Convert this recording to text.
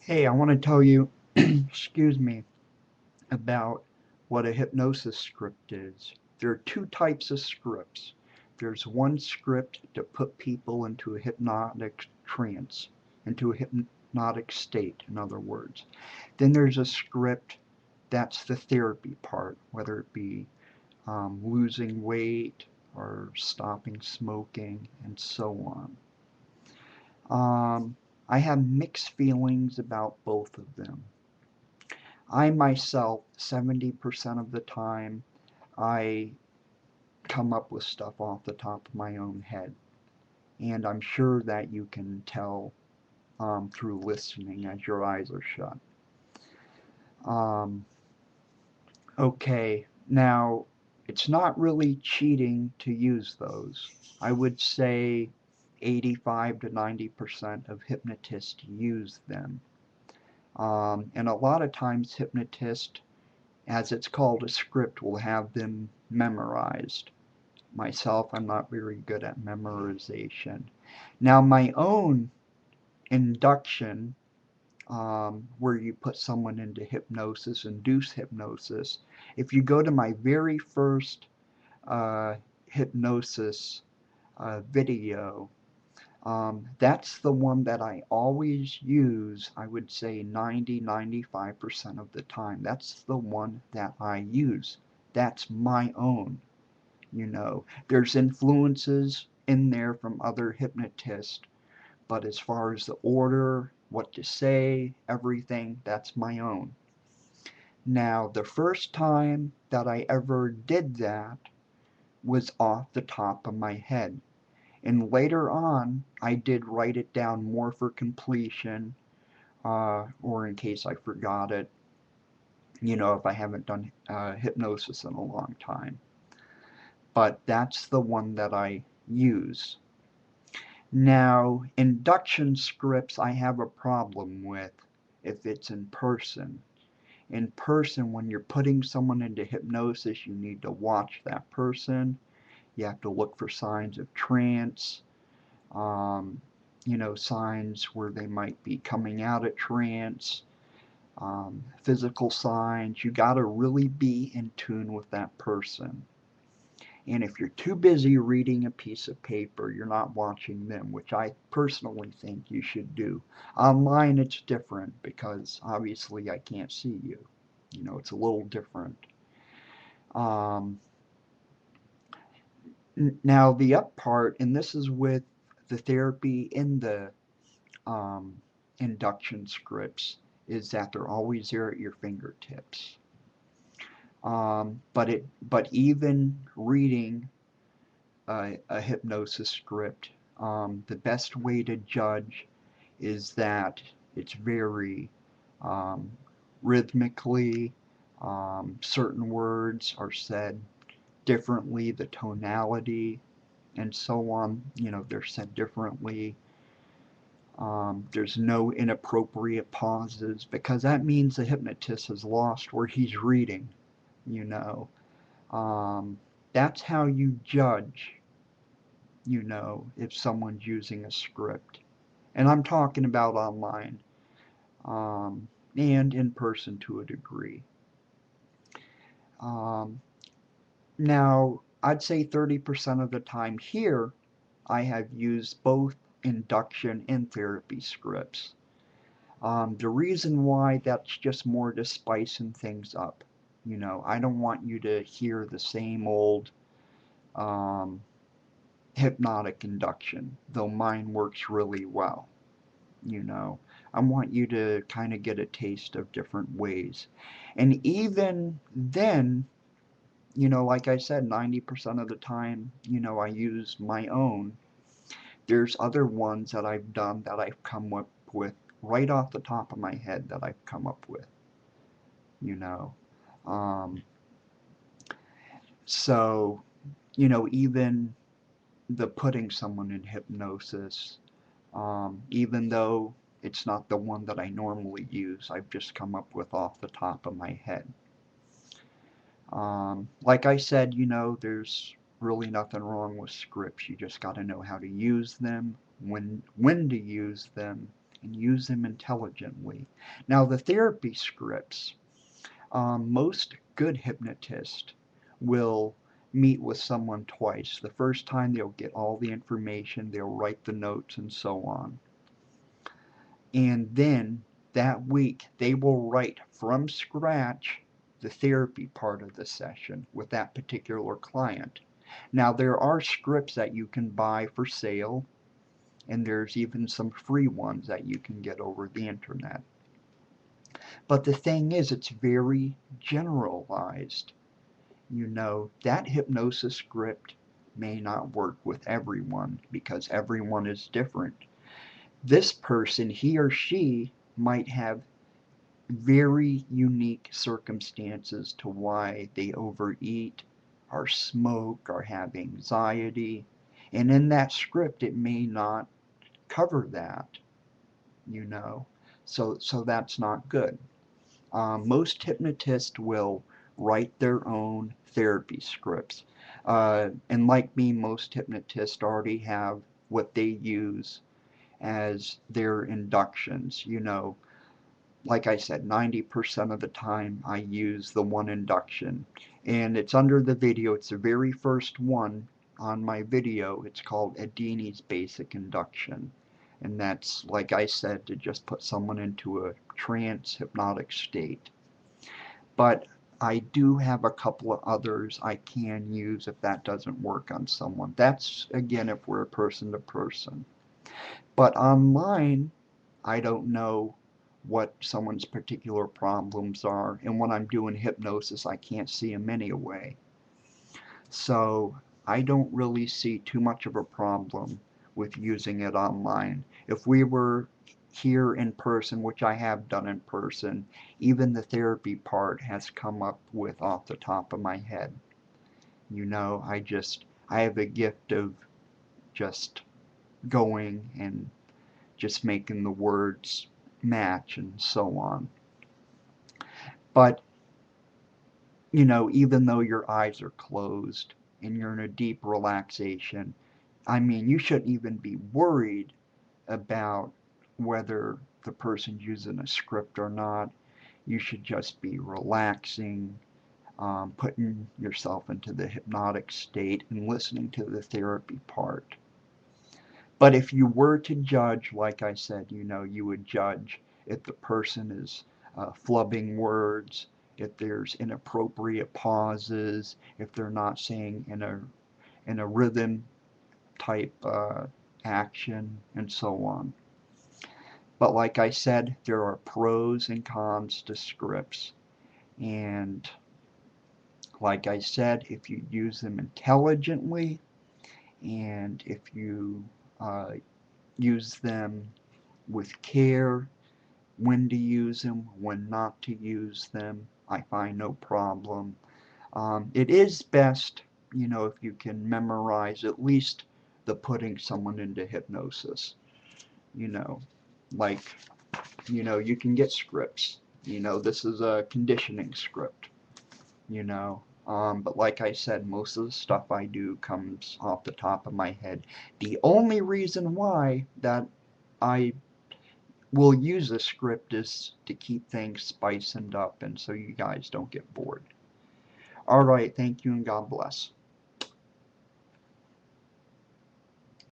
Hey, I want to tell you, excuse me, about what a hypnosis script is. There are two types of scripts. There's one script to put people into a hypnotic trance, into a hypnotic state, in other words. Then there's a script that's the therapy part, whether it be losing weight or stopping smoking and so on. I have mixed feelings about both of them. I myself, 70% of the time, I come up with stuff off the top of my own head. And I'm sure that you can tell through listening as your eyes are shut. Um, okay, now it's not really cheating to use those. I would say 85 to 90% of hypnotists use them. And a lot of times hypnotists, as it's called, a script, will have them memorized. Myself, I'm not very good at memorization. Now, my own induction, where you put someone into hypnosis, induced hypnosis, if you go to my very first hypnosis video, that's the one that I always use. I would say 90-95% of the time. That's the one that I use. That's my own. There's influences in there from other hypnotists, but as far as the order, what to say, everything, that's my own. Now, the first time that I ever did that was off the top of my head. And later on, I did write it down more for completion, or in case I forgot it, if I haven't done hypnosis in a long time. But that's the one that I use. Now, induction scripts I have a problem with if it's in person. In person, when you're putting someone into hypnosis, you need to watch that person. You have to look for signs of trance, signs where they might be coming out of trance, physical signs. You got to really be in tune with that person. And if you're too busy reading a piece of paper, you're not watching them, which I personally think you should do. Online, it's different because obviously I can't see you. It's a little different. Um, Now, the up part, and this is with the therapy in the um, induction scripts, is that they're always there at your fingertips. But even reading a hypnosis script, the best way to judge is that it's very um, rhythmically. Certain words are said differently, the tonality, and so on. They're said differently. There's no inappropriate pauses because that means the hypnotist has lost where he's reading. You know, um, that's how you judge. If someone's using a script, and I'm talking about online and in person to a degree. Um, Now, I'd say 30% of the time here, I have used both induction and therapy scripts. The reason why, that's just more to spicing things up. I don't want you to hear the same old um, hypnotic induction, though mine works really well. You know, I want you to kind of get a taste of different ways. And even then, like I said, 90% of the time, I use my own. There's other ones that I've done that I've come up with right off the top of my head that I've come up with, you know. Um, so, even the putting someone in hypnosis, even though it's not the one that I normally use, I've just come up with off the top of my head. Like I said, there's really nothing wrong with scripts. You just got to know how to use them, when to use them, and use them intelligently. Now, the therapy scripts, most good hypnotists will meet with someone twice. The first time they'll get all the information, they'll write the notes and so on. And then that week they will write from scratch the therapy part of the session with that particular client. Now, there are scripts that you can buy for sale, and there's even some free ones that you can get over the internet. But the thing is, it's very generalized. That hypnosis script may not work with everyone because everyone is different. This person, he or she, might have very unique circumstances to why they overeat or smoke or have anxiety. And in that script, it may not cover that, you know. So that's not good. Most hypnotists will write their own therapy scripts. And like me, most hypnotists already have what they use as their inductions. Like I said, 90% of the time I use the one induction. And it's under the video. It's the very first one on my video. It's called Eddini's Basic Induction. And that's, like I said, to just put someone into a trance hypnotic state. But I do have a couple of others I can use if that doesn't work on someone. That's, again, if we're person to person. But online, I don't know what someone's particular problems are. And when I'm doing hypnosis, I can't see them anyway. So I don't really see too much of a problem with using it online. If we were here in person, which I have done in person, even the therapy part has come up with off the top of my head. I have a gift of just going and just making the words match and so on. But, even though your eyes are closed and you're in a deep relaxation, you shouldn't even be worried about whether the person's using a script or not. You should just be relaxing, putting yourself into the hypnotic state and listening to the therapy part. But if you were to judge, like I said, you would judge if the person is flubbing words, if there's inappropriate pauses, if they're not saying in a rhythm type action, and so on. But like I said, there are pros and cons to scripts. And like I said, if you use them intelligently and if you use them with care, when to use them, when not to use them, I find no problem. It is best, if you can memorize at least the putting someone into hypnosis. Like, you can get scripts. This is a conditioning script, but like I said, most of the stuff I do comes off the top of my head. The only reason why that I will use a script is to keep things spiced up and so you guys don't get bored. All right, thank you and God bless.